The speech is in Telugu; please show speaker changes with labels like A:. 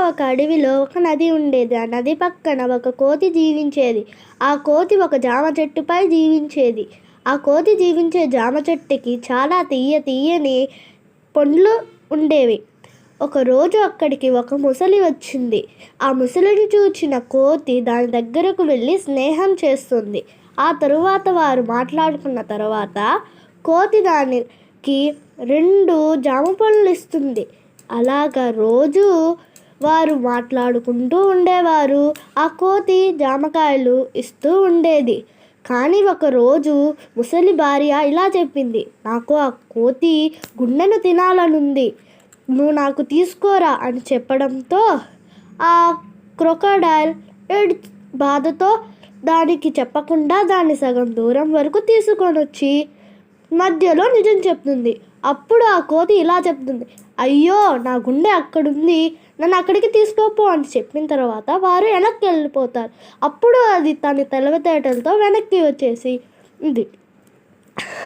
A: ఒక అడవిలో ఒక నది ఉండేది. ఆ నది పక్కన ఒక కోతి జీవించేది. ఆ కోతి ఒక జామ చెట్టుపై జీవించేది. ఆ కోతి జీవించే జామ చెట్టుకి చాలా తీయని పండ్లు ఉండేవి. ఒకరోజు అక్కడికి ఒక ముసలి వచ్చింది. ఆ ముసలిని చూచిన కోతి దాని దగ్గరకు వెళ్ళి స్నేహం చేస్తుంది. ఆ తరువాత వారు మాట్లాడుకున్న తర్వాత కోతి దానికి 2 జామ పళ్ళు ఇస్తుంది. అలాగా రోజు వారు మాట్లాడుకుంటూ ఉండేవారు. ఆ కోతి జామకాయలు ఇస్తూ ఉండేది. కానీ ఒకరోజు ముసలి భార్య ఇలా చెప్పింది, నాకు ఆ కోతి గుండెను తినాలనుంది, నువ్వు నాకు తీసుకోరా అని చెప్పడంతో ఆ క్రొకోడైల్ బాధతో దానికి చెప్పకుండా దాన్ని సగం దూరం వరకు తీసుకొని వచ్చి మధ్యలో నిజం చెప్తుంది. అప్పుడు ఆ కోతి ఇలా చెప్తుంది, అయ్యో నా గుండె అక్కడుంది, నన్ను అక్కడికి తీసుకోపో అని చెప్పిన తర్వాత వారు వెనక్కి వెళ్ళిపోతారు. అప్పుడు అది తన తెలివితేటలతో వెనక్కి వచ్చేసి ఉంది.